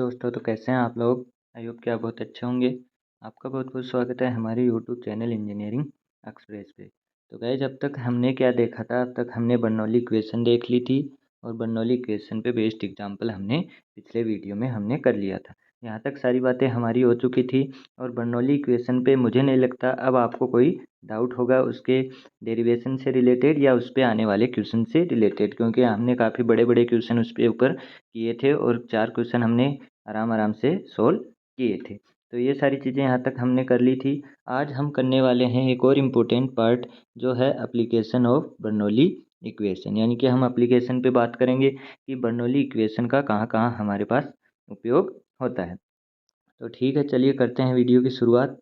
दोस्तों, तो कैसे हैं आप लोग। आई होप कि आप बहुत अच्छे होंगे। आपका बहुत बहुत स्वागत है हमारे यूट्यूब चैनल इंजीनियरिंग एक्सप्रेस पे। तो गाइज, अब तक हमने क्या देखा था। अब तक हमने बर्नौली इक्वेशन देख ली थी और बर्नौली इक्वेशन पे बेस्ड एग्जांपल हमने पिछले वीडियो में हमने कर लिया था। यहाँ तक सारी बातें हमारी हो चुकी थी और बर्नौली इक्वेशन पे मुझे नहीं लगता अब आपको कोई डाउट होगा उसके डेरिवेशन से रिलेटेड या उस पर आने वाले क्वेश्चन से रिलेटेड, क्योंकि हमने काफ़ी बड़े बड़े क्वेश्चन उस पे ऊपर किए थे और 4 क्वेश्चन हमने आराम आराम से सोल्व किए थे। तो ये सारी चीज़ें यहाँ तक हमने कर ली थी। आज हम करने वाले हैं एक और इम्पोर्टेंट पार्ट, जो है एप्लीकेशन ऑफ बर्नौली इक्वेशन। यानी कि हम एप्लीकेशन पे बात करेंगे कि बर्नौली इक्वेशन का कहाँ कहाँ हमारे पास उपयोग होता है। तो ठीक है, चलिए करते हैं वीडियो की शुरुआत।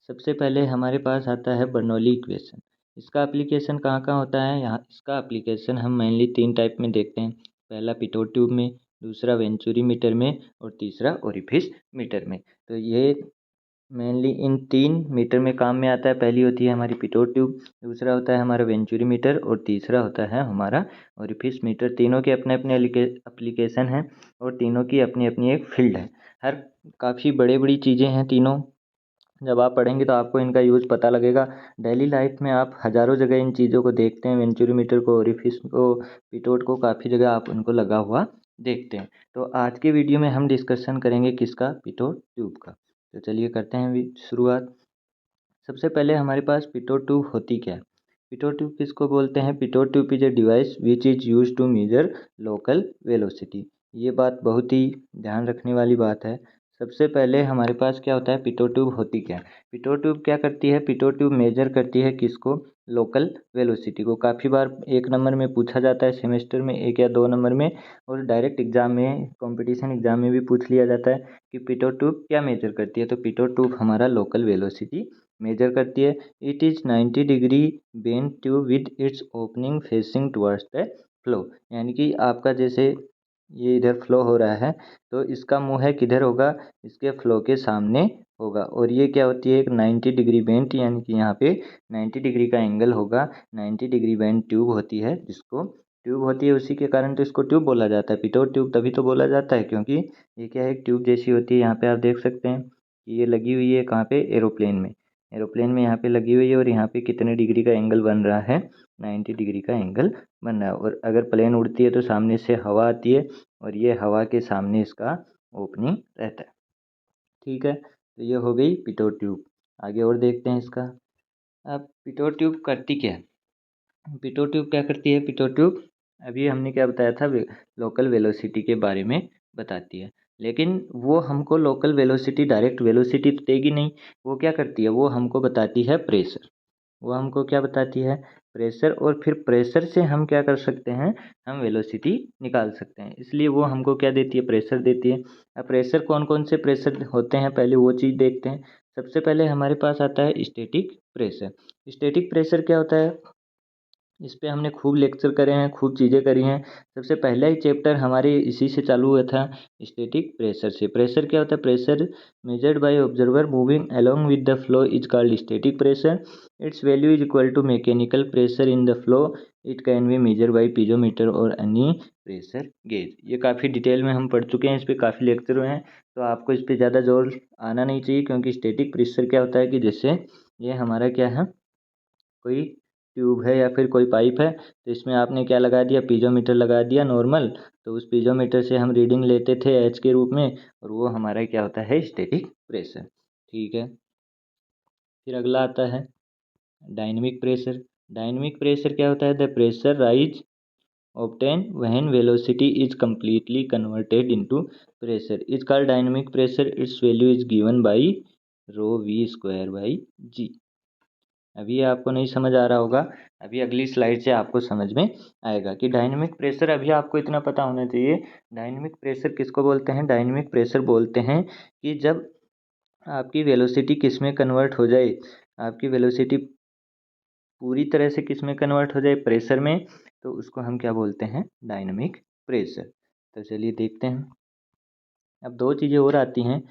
सबसे पहले हमारे पास आता है बर्नौली इक्वेशन। इसका एप्लीकेशन कहाँ कहाँ होता है। यहाँ इसका एप्लीकेशन हम मेनली 3 टाइप में देखते हैं। पहला पिटोट ट्यूब में, दूसरा वेंचुरी मीटर में और तीसरा ओरिफिस मीटर में। तो ये मेनली इन 3 मीटर में काम में आता है। पहली होती है हमारी पिटोट ट्यूब, दूसरा होता है हमारा वेंचुरी मीटर और तीसरा होता है हमारा ओरिफिस मीटर। तीनों के अपने अपने एप्लीकेशन हैं और तीनों की अपनी अपनी एक फील्ड है। हर काफ़ी बड़ी बड़ी चीज़ें हैं तीनों। जब आप पढ़ेंगे तो आपको इनका यूज़ पता लगेगा। डेली लाइफ में आप हज़ारों जगह इन चीज़ों को देखते हैं, वेंचुरी मीटर को, ओरिफिस को, पिटोट को, काफ़ी जगह आप उनको लगा हुआ देखते हैं। तो आज के वीडियो में हम डिस्कशन करेंगे किसका, पिटोट ट्यूब का। तो चलिए करते हैं शुरुआत। सबसे पहले हमारे पास पिटोट ट्यूब होती क्या है। पिटोट ट्यूब किसको बोलते हैं। Pitot tube is a device which is use to measure local velocity. ये बात बहुत ही ध्यान रखने वाली बात है। सबसे पहले हमारे पास क्या होता है, पिटोट ट्यूब होती क्या है। पिटोट ट्यूब क्या करती है, पिटोट ट्यूब मेजर करती है किसको, लोकल वेलोसिटी को। काफ़ी बार 1 नंबर में पूछा जाता है, सेमेस्टर में 1 या 2 नंबर में, और डायरेक्ट एग्जाम में, कंपटीशन एग्जाम में भी पूछ लिया जाता है कि पिटोट ट्यूब क्या मेजर करती है। तो पिटोट ट्यूब हमारा लोकल वेलोसिटी मेजर करती है। It is 90 degree bend tube with its opening facing towards the flow. यानी कि आपका जैसे ये इधर फ्लो हो रहा है तो इसका मुंह है किधर होगा, इसके फ्लो के सामने होगा। और ये क्या होती है, एक 90 डिग्री बेंट, यानी कि यहाँ पे 90 डिग्री का एंगल होगा। 90 डिग्री बेंट ट्यूब होती है, जिसको ट्यूब होती है उसी के कारण तो इसको ट्यूब बोला जाता है। पिटोट ट्यूब तभी तो बोला जाता है क्योंकि ये क्या है, एक ट्यूब जैसी होती है। यहाँ पे आप देख सकते हैं कि ये लगी हुई है कहाँ पे, एरोप्लेन में। एरोप्लेन में यहाँ पे लगी हुई है और यहाँ पे कितने डिग्री का एंगल बन रहा है, 90 डिग्री का एंगल बन रहा है। और अगर प्लेन उड़ती है तो सामने से हवा आती है और ये हवा के सामने इसका ओपनिंग रहता है। ठीक है, तो ये हो गई पिटोट ट्यूब। आगे और देखते हैं इसका। अब पिटोट ट्यूब करती क्या है। पिटोट ट्यूब क्या करती है, पिटोट ट्यूब अभी हमने क्या बताया था, लोकल वेलोसिटी के बारे में बताती है। लेकिन वो हमको लोकल वेलोसिटी, डायरेक्ट वेलोसिटी तो देगी नहीं। वो क्या करती है, वो हमको बताती है प्रेशर। वो हमको क्या बताती है, प्रेशर। और फिर प्रेशर से हम क्या कर सकते हैं, हम वेलोसिटी निकाल सकते हैं। इसलिए वो हमको क्या देती है, प्रेशर देती है। अब प्रेशर कौन कौन से प्रेशर होते हैं, पहले वो चीज़ देखते हैं। सबसे पहले हमारे पास आता है स्टैटिक प्रेशर। स्टैटिक प्रेशर क्या होता है, इस पे हमने खूब लेक्चर करे हैं, खूब चीज़ें करी हैं। सबसे पहला ही चैप्टर हमारे इसी से चालू हुआ था, स्टैटिक प्रेशर से। प्रेशर क्या होता है, pressure measured by observer moving along with the flow is called static pressure. Its value is equal to mechanical pressure in the flow. It can be measure by piezometer और any pressure gauge. ये काफ़ी detail में हम पढ़ चुके हैं, इस पर काफ़ी लेक्चर हुए हैं, तो आपको इस पर ज़्यादा जोर आना नहीं चाहिए। क्योंकि स्टैटिक प्रेशर क्या होता है कि जैसे ये हमारा क्या है, कोई ट्यूब है या फिर कोई पाइप है, तो इसमें आपने क्या लगा दिया, पीजोमीटर लगा दिया नॉर्मल। तो उस पीजोमीटर से हम रीडिंग लेते थे एच के रूप में, और वो हमारा क्या होता है, स्टैटिक प्रेशर। ठीक है, फिर अगला आता है डायनेमिक प्रेशर। डायनेमिक प्रेशर क्या होता है, the pressure rise obtained when velocity is completely converted into pressure is called dynamic pressure. Its value is given by rho v square by g. अभी आपको नहीं समझ आ रहा होगा, अभी अगली स्लाइड से आपको समझ में आएगा कि डायनेमिक प्रेशर। अभी आपको इतना पता होना चाहिए, डायनेमिक प्रेशर किसको बोलते हैं। डायनेमिक प्रेशर बोलते हैं कि जब आपकी वेलोसिटी किस में कन्वर्ट हो जाए, आपकी वेलोसिटी पूरी तरह से किस में कन्वर्ट हो जाए, प्रेशर में, तो उसको हम क्या बोलते हैं, डायनेमिक प्रेशर। तो चलिए देखते हैं। अब दो चीज़ें और आती हैं,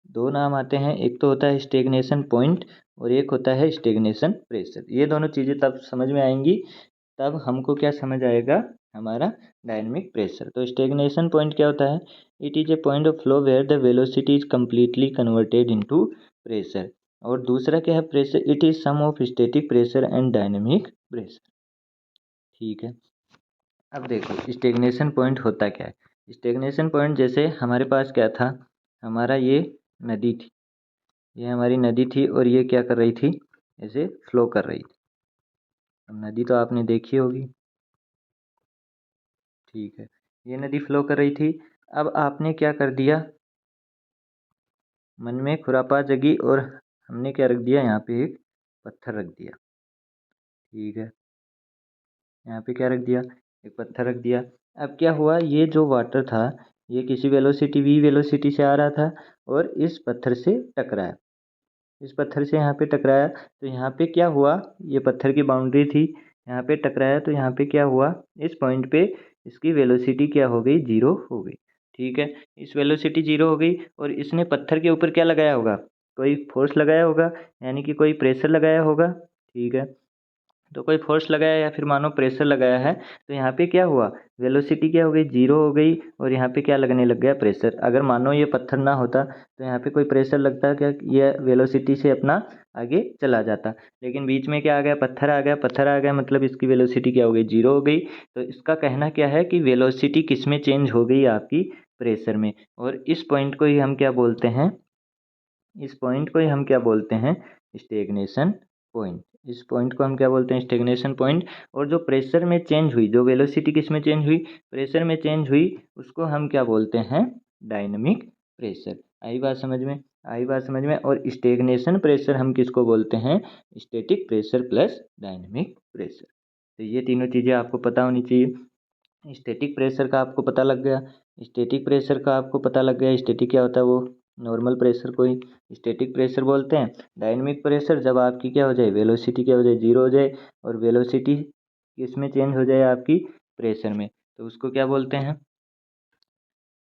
दो नाम आते हैं, एक तो होता है स्टेगनेशन पॉइंट और एक होता है स्टेगनेशन प्रेशर। ये दोनों चीज़ें तब समझ में आएंगी, तब हमको क्या समझ आएगा, हमारा डायनेमिक प्रेशर। तो स्टेगनेशन पॉइंट क्या होता है, it is a point of flow where the velocity is completely converted into pressure. और दूसरा क्या है, pressure, it is sum of static pressure and dynamic pressure. ठीक है, अब देखो स्टेगनेशन पॉइंट होता क्या है। स्टेगनेशन पॉइंट जैसे हमारे पास क्या था, हमारा ये नदी थी, ये हमारी नदी थी और ये क्या कर रही थी, ऐसे फ्लो कर रही थी। अब नदी तो आपने देखी होगी, ठीक है, ये नदी फ्लो कर रही थी। अब आपने क्या कर दिया, मन में खुरापात जगी और हमने क्या रख दिया, यहाँ पे एक पत्थर रख दिया। ठीक है, यहाँ पे क्या रख दिया, एक पत्थर रख दिया। अब क्या हुआ, ये जो वाटर था ये किसी वेलोसिटी v वेलोसिटी से आ रहा था और इस पत्थर से टकराया, इस पत्थर से यहाँ पे टकराया। तो यहाँ पे क्या हुआ, ये पत्थर की बाउंड्री थी, यहाँ पे टकराया तो यहाँ पे क्या हुआ, इस पॉइंट पे इसकी वेलोसिटी क्या हो गई, जीरो हो गई। ठीक है, इस वेलोसिटी जीरो हो गई और इसने पत्थर के ऊपर क्या लगाया होगा, कोई फोर्स लगाया होगा, यानी कि कोई प्रेशर लगाया होगा। ठीक है, तो कोई फोर्स लगाया या फिर मानो प्रेशर लगाया है, तो यहाँ पे क्या हुआ, वेलोसिटी क्या हो गई, जीरो हो गई और यहाँ पे क्या लगने लग गया, प्रेशर। अगर मानो ये पत्थर ना होता तो यहाँ पे कोई प्रेशर लगता, क्या ये वेलोसिटी से अपना आगे चला जाता, लेकिन बीच में क्या आ गया, पत्थर आ गया। पत्थर आ गया मतलब इसकी वेलोसिटी क्या हो गई, जीरो हो गई। तो इसका कहना क्या है कि वेलोसिटी किस में चेंज हो गई, आपकी प्रेशर में। और इस पॉइंट को ही हम क्या बोलते हैं, इस पॉइंट को ही हम क्या बोलते हैं, स्टेगनेशन पॉइंट। इस पॉइंट को हम क्या बोलते हैं, स्टेगनेशन पॉइंट। और जो प्रेशर में चेंज हुई, जो वेलोसिटी किस में चेंज हुई, प्रेशर में चेंज हुई, उसको हम क्या बोलते हैं, डायनेमिक प्रेशर। आई बात समझ में, आई बात समझ में। और स्टेगनेशन प्रेशर हम किसको बोलते हैं, static pressure plus dynamic pressure. तो ये तीनों चीज़ें आपको पता होनी चाहिए। स्टैटिक प्रेशर का आपको पता लग गया, स्टैटिक प्रेशर का आपको पता लग गया, स्टैटिक क्या होता है, वो नॉर्मल प्रेशर को ही स्टैटिक प्रेशर बोलते हैं। डायनेमिक प्रेशर जब आपकी क्या हो जाए, वेलोसिटी क्या हो जाए, जीरो हो जाए और वेलोसिटी किस में चेंज हो जाए, आपकी प्रेशर में, तो उसको क्या बोलते हैं,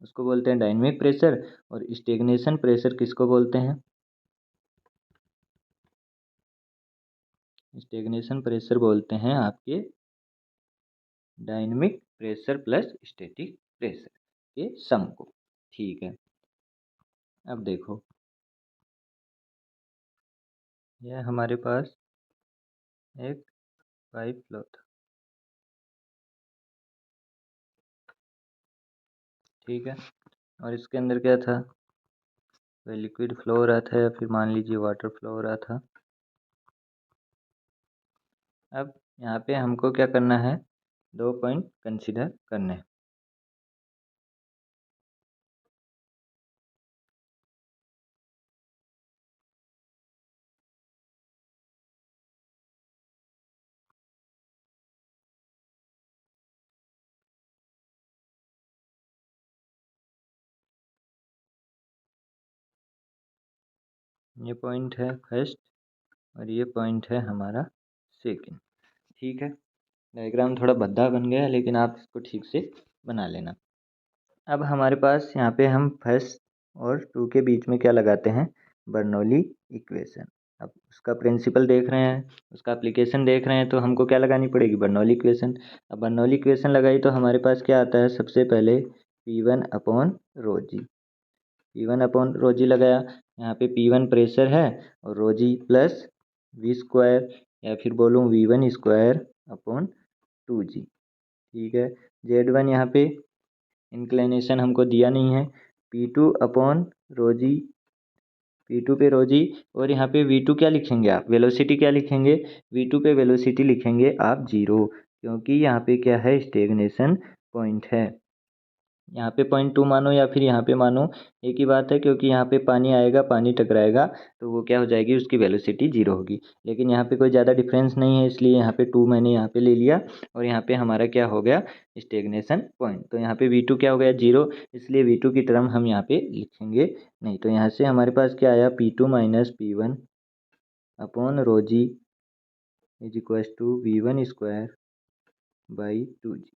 उसको बोलते हैं डायनेमिक प्रेशर। और स्टेगनेशन प्रेशर किसको बोलते हैं, स्टेगनेशन प्रेशर बोलते हैं आपके dynamic pressure plus static pressure के सम को। ठीक है, अब देखो यह हमारे पास एक पाइप फ्लो था। ठीक है, और इसके अंदर क्या था, कोई लिक्विड फ्लो हो रहा था या फिर मान लीजिए वाटर फ्लो हो रहा था। अब यहाँ पे हमको क्या करना है, दो पॉइंट कंसीडर करने हैं। ये पॉइंट है फर्स्ट और ये पॉइंट है हमारा सेकंड। ठीक है, डायग्राम थोड़ा भद्दा बन गया लेकिन आप इसको ठीक से बना लेना। अब हमारे पास यहाँ पे हम फर्स्ट और टू के बीच में क्या लगाते हैं, बर्नौली इक्वेशन। अब उसका प्रिंसिपल देख रहे हैं, उसका एप्लीकेशन देख रहे हैं, तो हमको क्या लगानी पड़ेगी, बर्नौली इक्वेशन। अब बर्नौली इक्वेशन लगाई तो हमारे पास क्या आता है, सबसे पहले P1 अपॉन रो जी, P1 अपॉन रो जी लगाया। यहाँ पे P1 प्रेशर है और रो जी प्लस वी स्क्वायर, या फिर बोलूँ V1 स्क्वायर अपॉन 2G। ठीक है, Z1 यहाँ पे इंक्लिनेशन हमको दिया नहीं है, P2 अपॉन रो जी, P2 पे रो जी। और यहाँ पे V2 क्या लिखेंगे आप, वेलोसिटी क्या लिखेंगे, V2 पे वेलोसिटी लिखेंगे आप जीरो, क्योंकि यहाँ पे क्या है, स्टेगनेशन पॉइंट है। यहाँ पे 0.2 मानो या फिर यहाँ पे मानो, एक ही बात है, क्योंकि यहाँ पे पानी आएगा, पानी टकराएगा तो वो क्या हो जाएगी, उसकी वेलोसिटी 0 होगी। लेकिन यहाँ पे कोई ज़्यादा डिफरेंस नहीं है, इसलिए यहाँ पे 2 मैंने यहाँ पे ले लिया और यहाँ पे हमारा क्या हो गया, स्टेगनेशन पॉइंट। तो यहाँ पे V2 क्या हो गया, 0, इसलिए V2 की टर्म हम यहाँ पे लिखेंगे नहीं। तो यहाँ से हमारे पास क्या आया, P2 minus P1 upon rho G is equal to V1 square by 2G,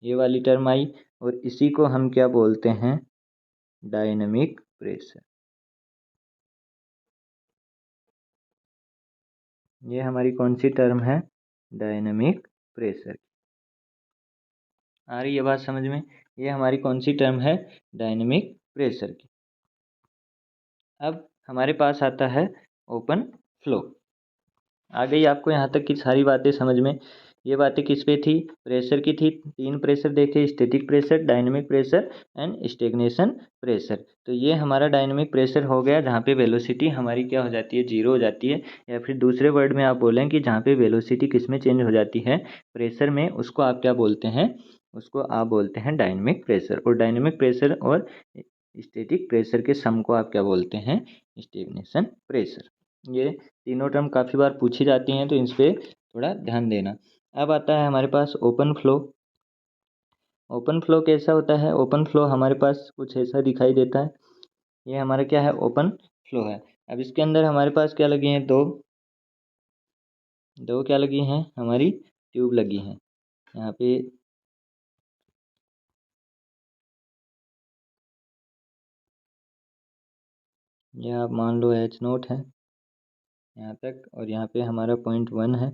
ये वाली टर्म आई। और इसी को हम क्या बोलते हैं, डायनेमिक प्रेशर। ये हमारी कौन सी टर्म है, डायनेमिक प्रेशर। आ रही है बात समझ में, ये हमारी कौन सी टर्म है, डायनेमिक प्रेशर की। अब हमारे पास आता है ओपन फ्लो। आ गई आपको यहाँ तक की सारी बातें समझ में। ये बातें किस पे थी, प्रेशर की थी। 3 प्रेशर देखे, static pressure, dynamic pressure and stagnation pressure. तो ये हमारा डायनेमिक प्रेशर हो गया, जहाँ पे वेलोसिटी हमारी क्या हो जाती है, 0 हो जाती है। या फिर दूसरे वर्ड में आप बोलें कि जहाँ पे वेलोसिटी किस में चेंज हो जाती है, प्रेशर में, उसको आप क्या बोलते हैं, उसको आप बोलते हैं डायनेमिक प्रेशर। और डायनेमिक प्रेशर और स्टैटिक प्रेशर के सम को आप क्या बोलते हैं, स्टेगनेशन प्रेशर। ये तीनों टर्म काफ़ी बार पूछी जाती हैं, तो इस पर थोड़ा ध्यान देना। अब आता है हमारे पास ओपन फ्लो। ओपन फ्लो कैसा होता है, ओपन फ्लो हमारे पास कुछ ऐसा दिखाई देता है। ये हमारा क्या है, ओपन फ्लो है। अब इसके अंदर हमारे पास क्या लगी हैं, दो क्या लगी हैं, हमारी ट्यूब लगी हैं। यहाँ पे ये आप मान लो H0 है यहाँ तक, और यहाँ पे हमारा 0.1 है,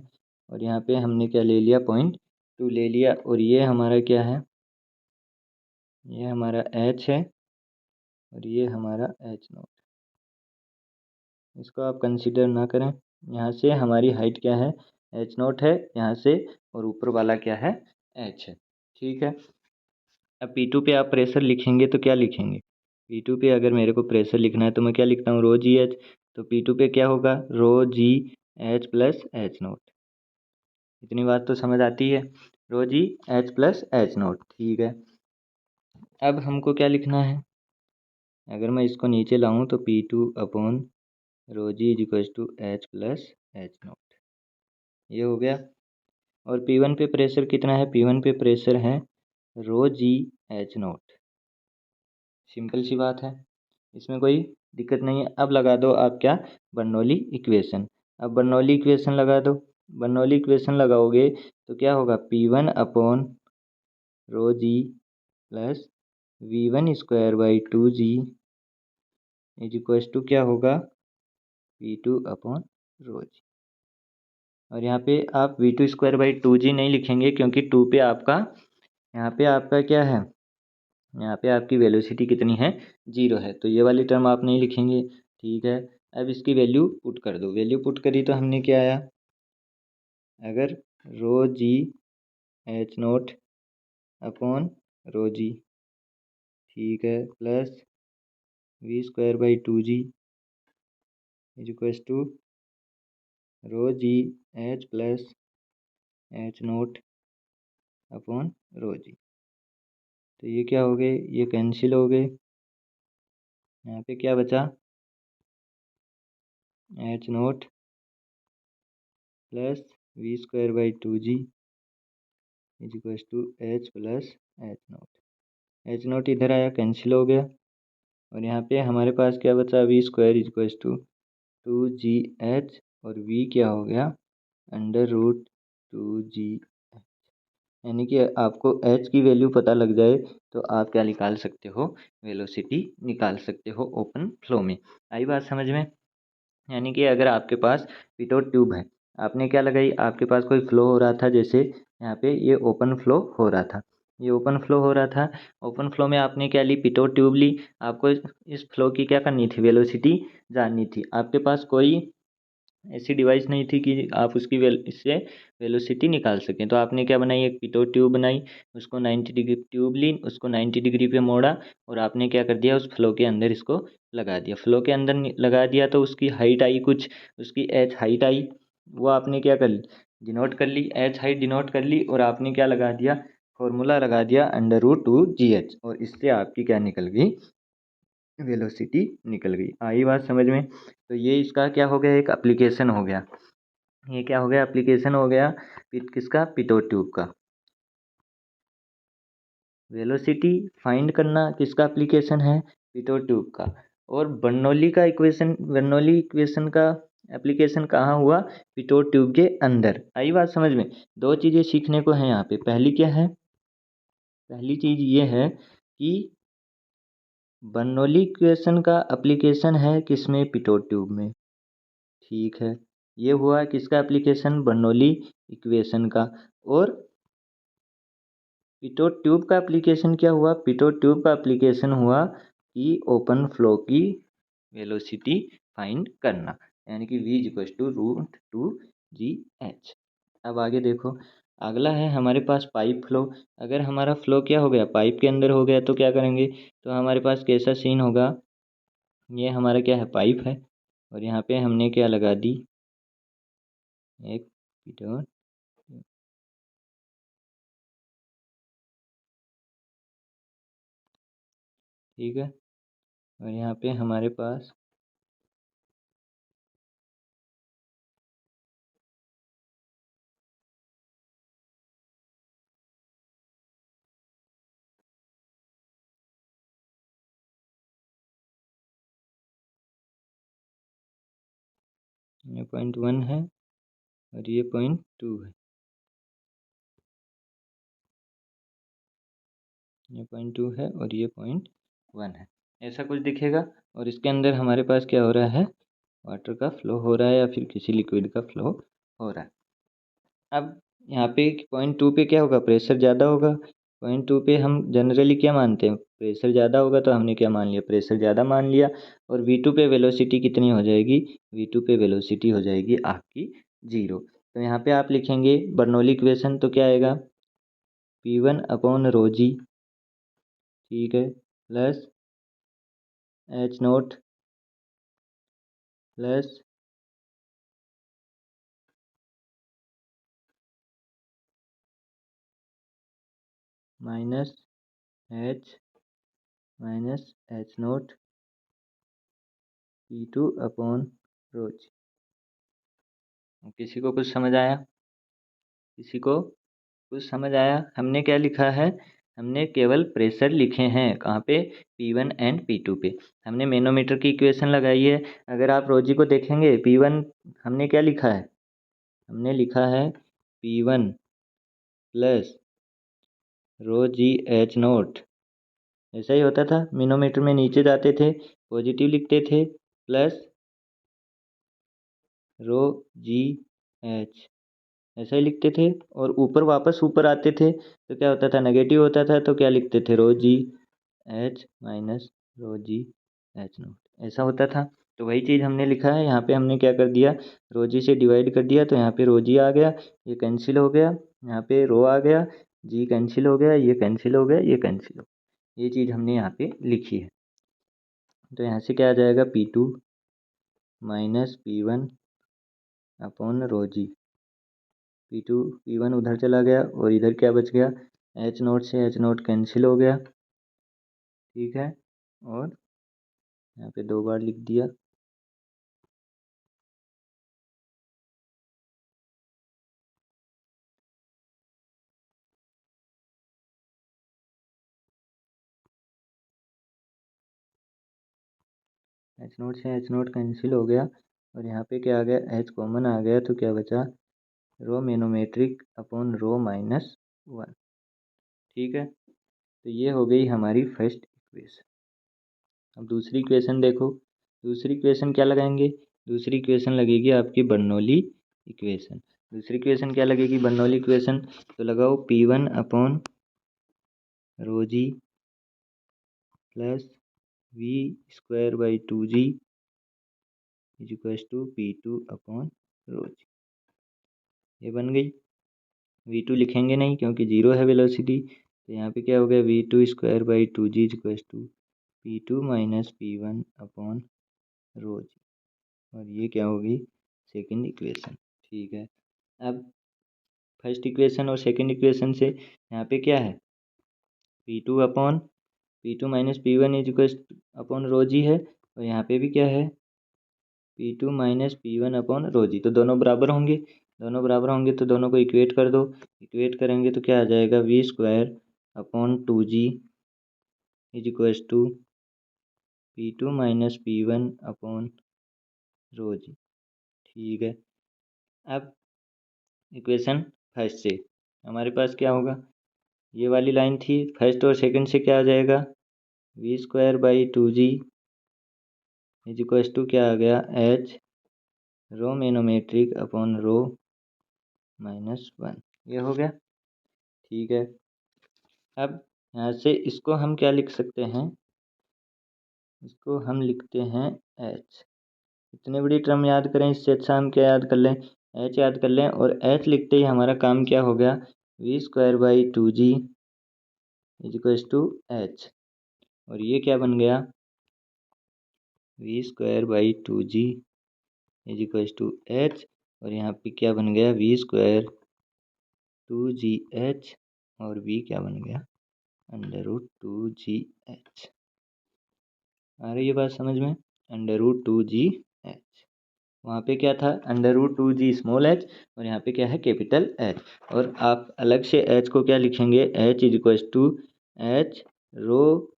और यहाँ पे हमने क्या ले लिया, 0.2 ले लिया। और ये हमारा क्या है, ये हमारा H है और ये हमारा H0। इसको आप कंसीडर ना करें। यहाँ से हमारी हाइट क्या है, H0 है यहाँ से, और ऊपर वाला क्या है, H है। ठीक है। अब P2 पे आप प्रेशर लिखेंगे तो क्या लिखेंगे, P2 पे अगर मेरे को प्रेशर लिखना है तो मैं क्या लिखता हूँ, रो जी एच। तो P2 पे क्या होगा, रो जी एच प्लस H0। इतनी बात तो समझ आती है, रो जी एच प्लस H0। ठीक है। अब हमको क्या लिखना है, अगर मैं इसको नीचे लाऊं तो P2 upon rho G is equal to H plus H0, ये हो गया। और P1 पे प्रेशर कितना है, P1 पे प्रेशर है रो जी H0। सिंपल सी बात है, इसमें कोई दिक्कत नहीं है। अब लगा दो आप क्या, बर्नौली इक्वेशन। अब बर्नौली इक्वेशन लगा दो। बर्नौली इक्वेशन लगाओगे तो क्या होगा, P1 upon rho G plus V1 square by 2G is equal to क्या होगा, P2 अपॉन रो जी। और यहाँ पे आप V2 स्क्वायर बाई 2G नहीं लिखेंगे, क्योंकि 2 पे आपका, यहाँ पे आपका क्या है, यहाँ पे आपकी वेलोसिटी कितनी है, 0 है, तो ये वाली टर्म आप नहीं लिखेंगे। ठीक है। अब इसकी वैल्यू पुट कर दो। वैल्यू पुट करी तो हमने क्या आया, अगर रो जी H0 अपॉन रो जी, ठीक है, plus V square by 2G is equal to rho g H plus H0 upon rho g. तो ये क्या हो गए, ये कैंसिल हो गए। यहाँ पे क्या बचा, H0 plus V square by 2G is equal to H plus H0। H0 इधर आया, कैंसिल हो गया। और यहाँ पे हमारे पास क्या बचा, V square is equal to 2GH, और V क्या हो गया, अंडर रूट 2G। यानी कि आपको H की वैल्यू पता लग जाए तो आप क्या निकाल सकते हो, वेलोसिटी निकाल सकते हो ओपन फ्लो में। आई बात समझ में। यानी कि अगर आपके पास विदाउट ट्यूब है, आपने क्या लगाई, आपके पास कोई फ्लो हो रहा था, जैसे यहाँ पे ये ओपन फ्लो हो रहा था, ये ओपन फ्लो हो रहा था। ओपन फ्लो में आपने क्या ली, विदाउट ट्यूब ली। आपको इस फ्लो की क्या करनी थी, वेलोसिटी जाननी थी। आपके पास कोई ऐसी डिवाइस नहीं थी कि आप उसकी इससे वेलोसिटी निकाल सकें। तो आपने क्या बनाई, एक पिटोट ट्यूब बनाई, उसको 90 डिग्री ट्यूब ली, उसको 90 डिग्री पे मोड़ा, और आपने क्या कर दिया, उस फ्लो के अंदर इसको लगा दिया। फ्लो के अंदर लगा दिया तो उसकी हाइट आई कुछ, उसकी एच हाइट आई, वो आपने क्या कर ली, डिनोट कर ली, एच हाइट डिनोट कर ली, और आपने क्या लगा दिया, फॉर्मूला लगा दिया √2gh और इससे आपकी क्या निकल गई, वेलोसिटी निकल गई। आई बात समझ में? तो ये इसका क्या हो गया, एक एप्लीकेशन हो गया। ये क्या हो गया, एप्लीकेशन हो गया किसका, पिटोट ट्यूब का। वेलोसिटी फाइंड करना किसका एप्लीकेशन है, पिटोट ट्यूब का। और बर्नौली इक्वेशन का एप्लीकेशन कहाँ हुआ, पिटोट ट्यूब के अंदर। आई बात समझ में? दो चीज़ें सीखने को हैं यहाँ पे। पहली क्या है, पहली चीज़ ये है कि बर्नौली इक्वेशन का एप्लीकेशन है किसमें, पिटोट ट्यूब में। ठीक है, ये हुआ किसका एप्लीकेशन, बर्नौली इक्वेशन का। और पिटोट ट्यूब का एप्लीकेशन क्या हुआ, पिटोट ट्यूब का एप्लीकेशन हुआ कि ओपन फ्लो की वेलोसिटी फाइंड करना, यानी कि v इक्वल टू √2gh। अब आगे देखो, अगला है हमारे पास पाइप फ्लो। अगर हमारा फ्लो क्या हो गया, पाइप के अंदर हो गया, तो क्या करेंगे, तो हमारे पास कैसा सीन होगा, ये हमारा क्या है, पाइप है, और यहाँ पे हमने क्या लगा दी, एक पिटोट। ठीक है, और यहाँ पे हमारे पास ये 0.1 है और ये 0.2 है, ये 0.2 है और ये 0.1 है, ऐसा कुछ दिखेगा। और इसके अंदर हमारे पास क्या हो रहा है, वाटर का फ्लो हो रहा है या फिर किसी लिक्विड का फ्लो हो रहा है। अब यहाँ पे 0.2 पे क्या होगा, प्रेशर ज़्यादा होगा। 0.2 पे हम जनरली क्या मानते हैं, प्रेशर ज़्यादा होगा, तो हमने क्या मान लिया, प्रेशर ज़्यादा मान लिया। और V2 पे वेलोसिटी कितनी हो जाएगी, V2 पे वेलोसिटी हो जाएगी आपकी 0। तो यहाँ पे आप लिखेंगे बर्नौली इक्वेशन, तो क्या आएगा, P1/ρg, ठीक है, plus H0 plus minus H-H0 P2/ρg। किसी को कुछ समझ आया, किसी को कुछ समझ आया? हमने क्या लिखा है, हमने केवल प्रेशर लिखे हैं कहाँ पे, P1 एंड P2 पे। हमने मैनोमीटर की इक्वेशन लगाई है। अगर आप रोजी को देखेंगे, P1 हमने क्या लिखा है, हमने लिखा है P1 प्लस ρg/H0। ऐसा ही होता था, मैनोमीटर में नीचे जाते थे, पॉजिटिव लिखते थे, प्लस ρg/H, ऐसा ही लिखते थे। और ऊपर वापस ऊपर आते थे तो क्या होता था, नेगेटिव होता था, तो क्या लिखते थे, ρg/H माइनस ρg/H0, ऐसा होता था। तो वही चीज़ हमने लिखा है यहाँ पे, हमने क्या कर दिया, ρg से डिवाइड कर दिया, तो यहाँ पे ρg आ गया, ये कैंसिल हो गया, यहाँ पे रो आ गया, जी कैंसिल हो गया, ये कैंसिल हो गया, ये कैंसिल हो गया। ये चीज़ हमने यहाँ पे लिखी है। तो यहाँ से क्या आ जाएगा, P2 माइनस P1/ρg। P1 उधर चला गया और इधर क्या बच गया, H0 से H0 कैंसिल हो गया, ठीक है। और यहाँ पे 2 बार लिख दिया, H0 से H0 कैंसिल हो गया, और यहाँ पे क्या आ गया, H कॉमन आ गया, तो क्या बचा, रो मैनोमेट्रिक/ρ-1। ठीक है, तो ये हो गई हमारी फर्स्ट इक्वेशन। अब दूसरी इक्वेशन देखो, दूसरी इक्वेशन क्या लगाएंगे, दूसरी इक्वेशन लगेगी आपकी बर्नौली इक्वेशन। दूसरी इक्वेशन क्या लगेगी, बर्नौली इक्वेशन, तो लगाओ P1/ρg plus V²/2g is equals to P2/ρg। ये बन गई। V2 लिखेंगे नहीं क्योंकि 0 है वेलोसिटी, तो यहाँ पे क्या हो गया, V2²/2g is equals to P2 minus P1/ρg। और ये क्या होगी, सेकंड इक्वेशन। ठीक है, अब फर्स्ट इक्वेशन और सेकंड इक्वेशन से यहाँ पे क्या है P2 minus P1 is equal upon rho g है, और यहाँ पे भी क्या है P2 minus P1 upon rho g. तो दोनों बराबर होंगे, तो दोनों को इक्वेट कर दो। इक्वेट करेंगे तो क्या आ जाएगा V² upon 2G is equal to P2 minus P1 upon rho g. ठीक है, अब इक्वेशन फर्स्ट से हमारे पास क्या होगा, ये वाली लाइन थी, फर्स्ट और सेकंड से क्या आ जाएगा V²/2G इज इक्वल टू क्या आ गया H rho manometric upon rho -1। ये हो गया। ठीक है, अब यहाँ से इसको हम क्या लिख सकते हैं, इसको हम लिखते हैं H। इतनी बड़ी टर्म याद करें, इससे अच्छा हम क्या याद कर लें, H याद कर लें, और H लिखते ही हमारा काम क्या हो गया V²/2G is equal to H, और ये क्या बन गया V²/2G is equal to H, और यहाँ पे क्या बन गया V²2GH, और V क्या बन गया √2GH। आ रही है बात समझ में, √2GH। वहाँ पे क्या था √2G स्मॉल h, और यहाँ पे क्या है कैपिटल H। और आप अलग से H को क्या लिखेंगे, H is equal to H rho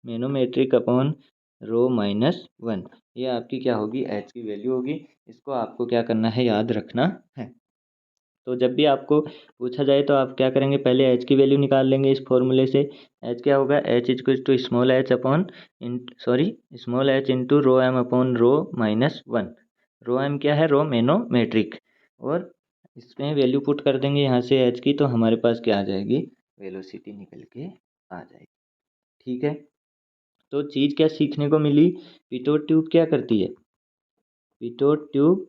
manometric upon rho -1। ये आपकी क्या होगी H की वैल्यू होगी। इसको आपको क्या करना है, याद रखना है। तो जब भी आपको पूछा जाए तो आप क्या करेंगे, पहले H की वैल्यू निकाल लेंगे इस फॉर्मूले से। H क्या होगा, H is equal to small h upon small h into rho m upon rho -1। Rho m क्या है, रो मेनोमेट्रिक, और इसमें वैल्यू पुट कर देंगे यहाँ से H की, तो हमारे पास क्या आ जाएगी, वेलोसिटी निकल के आ जाएगी। ठीक है, तो चीज़ क्या सीखने को मिली, पिटोट ट्यूब क्या करती है, पिटोट ट्यूब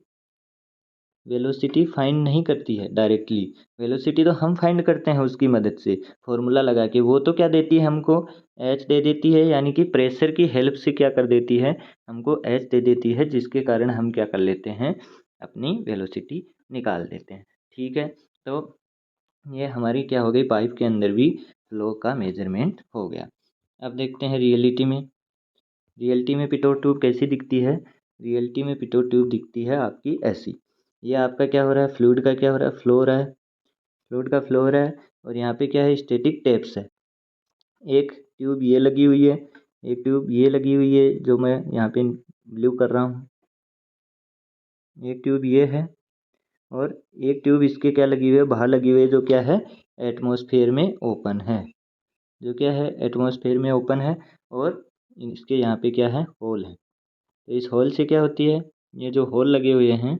वेलोसिटी फाइंड नहीं करती है डायरेक्टली, वेलोसिटी तो हम फाइंड करते हैं उसकी मदद से फॉर्मूला लगा के। वो तो क्या देती है हमको, एच दे देती है, यानी कि प्रेशर की हेल्प से क्या कर देती है, हमको एच दे देती है, जिसके कारण हम क्या कर लेते हैं, अपनी वेलोसिटी निकाल देते हैं। ठीक है, तो ये हमारी क्या हो गई, पाइप के अंदर भी फ्लो का मेजरमेंट हो गया। अब देखते हैं रियलिटी में पिटोट ट्यूब कैसी दिखती है। रियलिटी में पिटोट ट्यूब दिखती है आपकी ऐसी। ये आपका क्या हो रहा है, फ्लूइड का क्या हो रहा है, फ्लो हो रहा है, फ्लूइड का फ्लो हो रहा है, और यहाँ पे क्या है, स्टैटिक टेप्स है। एक ट्यूब ये लगी हुई है, एक ट्यूब ये लगी हुई है, जो मैं यहाँ पे ब्लू कर रहा हूँ, एक ट्यूब ये है, और एक ट्यूब इसके क्या लगी हुई है, बाहर लगी हुई है, जो क्या है, एटमॉस्फेयर में ओपन है, जो क्या है, एटमॉस्फेयर में ओपन है, और इसके यहाँ पे क्या है, होल है। तो इस होल से क्या होती है, ये जो होल लगे हुए हैं,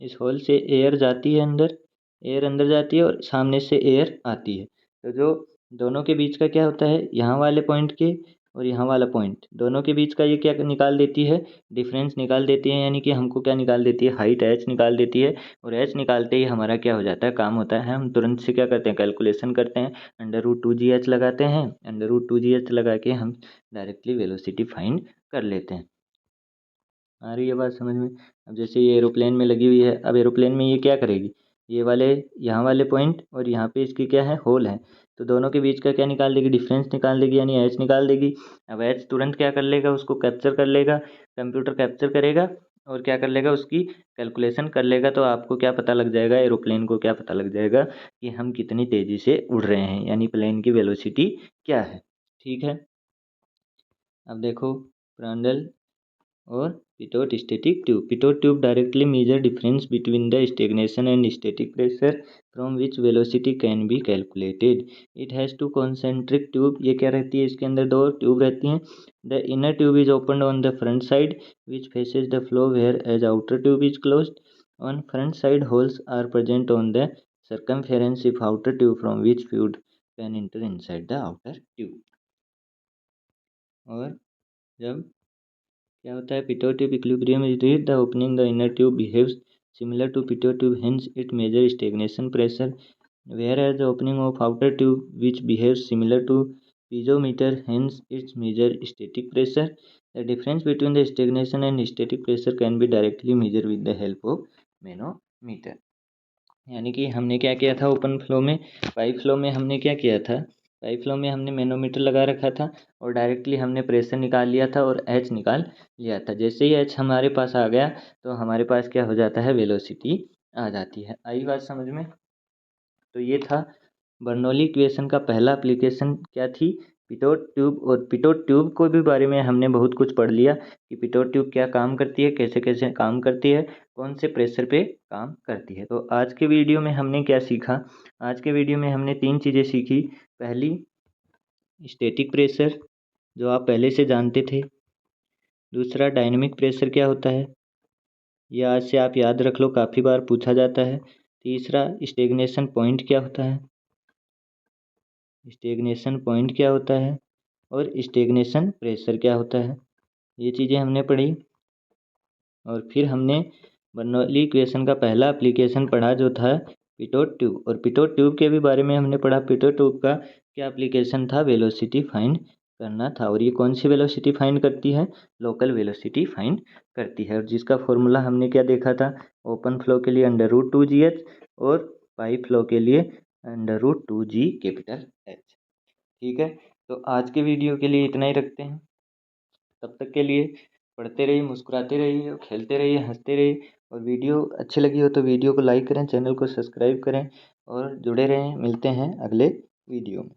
इस होल से एयर जाती है अंदर, एयर अंदर जाती है, और सामने से एयर आती है। तो जो दोनों के बीच का क्या होता है, यहाँ वाले पॉइंट के और यहाँ वाला पॉइंट, दोनों के बीच का ये क्या निकाल देती है, डिफरेंस निकाल देती है, यानी कि हमको क्या निकाल देती है, हाइट एच निकाल देती है। और एच निकालते ही हमारा क्या हो जाता है, काम होता है, हम तुरंत से क्या करते हैं, कैलकुलेशन करते हैं, √2GH लगाते हैं, √2GH लगा के हम डायरेक्टली वेलोसिटी फाइंड कर लेते हैं। आ रही है बात समझ में। अब जैसे ये एरोप्लेन में लगी हुई है, अब एरोप्लेन में ये क्या करेगी, ये वाले यहाँ वाले पॉइंट और यहाँ पे इसकी क्या है, होल है, तो दोनों के बीच का क्या निकाल देगी, डिफरेंस निकाल देगी, यानी एच निकाल देगी। अब एच तुरंत क्या कर लेगा, उसको कैप्चर कर लेगा, कंप्यूटर कैप्चर करेगा, और क्या कर लेगा, उसकी कैलकुलेशन कर लेगा। तो आपको क्या पता लग जाएगा, एरोप्लेन को क्या पता लग जाएगा कि हम कितनी तेज़ी से उड़ रहे हैं, यानी प्लेन की वेलोसिटी क्या है। ठीक है, अब देखो प्रांडल और pitot static tube. Pitot tube directly measure difference between the stagnation and static pressure from which velocity can be calculated. It has two concentric tube, ये क्या रहती है, इसके अंदर दो ट्यूब रहती हैं। The inner tube is open on the front side which faces the flow whereas outer tube is closed. On front side holes are present on the circumference if outer tube from which fluid can enter inside the outer tube। और जब क्या होता है, Pitot tube equilibrium is reached, the opening the inner tube behaves similar to Pitot tube, hence it measures stagnation pressure, whereas the opening of outer tube which behaves similar to piezometer, hence its measure static pressure. The difference between the stagnation and static pressure can be directly measured with the help of manometer. यानी कि हमने क्या किया था open flow में, pipe flow में हमने क्या किया था, पाइप फ्लो में हमने मैनोमीटर लगा रखा था और डायरेक्टली हमने प्रेशर निकाल लिया था और एच निकाल लिया था। जैसे ही एच हमारे पास आ गया तो हमारे पास क्या हो जाता है, वेलोसिटी आ जाती है। आई बात समझ में? तो ये था बर्नौली इक्वेशन का पहला एप्लीकेशन क्या थी, पिटोट ट्यूब। और पिटोट ट्यूब को भी बारे में हमने बहुत कुछ पढ़ लिया कि पिटोट ट्यूब क्या काम करती है, कैसे कैसे काम करती है, कौन से प्रेशर पे काम करती है। तो आज के वीडियो में हमने क्या सीखा, आज के वीडियो में हमने 3 चीज़ें सीखी। पहली, स्टैटिक प्रेशर जो आप पहले से जानते थे। दूसरा, डायनेमिक प्रेशर क्या होता है, यह आज से आप याद रख लो, काफ़ी बार पूछा जाता है। तीसरा, स्टेगनेशन पॉइंट क्या होता है, स्टेगनेशन पॉइंट क्या होता है, और स्टेगनेशन प्रेशर क्या होता है। ये चीज़ें हमने पढ़ी। और फिर हमने बर्नौली इक्वेशन का पहला एप्लीकेशन पढ़ा जो था पिटोट ट्यूब। और पिटोट ट्यूब के भी बारे में हमने पढ़ा, पिटोट ट्यूब का क्या एप्लीकेशन था, वेलोसिटी फाइंड करना था। और ये कौन सी वेलोसिटी फाइंड करती है, लोकल वेलोसिटी फाइंड करती है। और जिसका फॉर्मूला हमने क्या देखा था, ओपन फ्लो के लिए √2GH और पाइप फ्लो के लिए √2G कैपिटल H। ठीक है, तो आज के वीडियो के लिए इतना ही रखते हैं। तब तक के लिए पढ़ते रहिए, मुस्कुराते रहिए, खेलते रहिए, हंसते रहिए। और वीडियो अच्छी लगी हो तो वीडियो को लाइक करें, चैनल को सब्सक्राइब करें और जुड़े रहें। मिलते हैं अगले वीडियो में।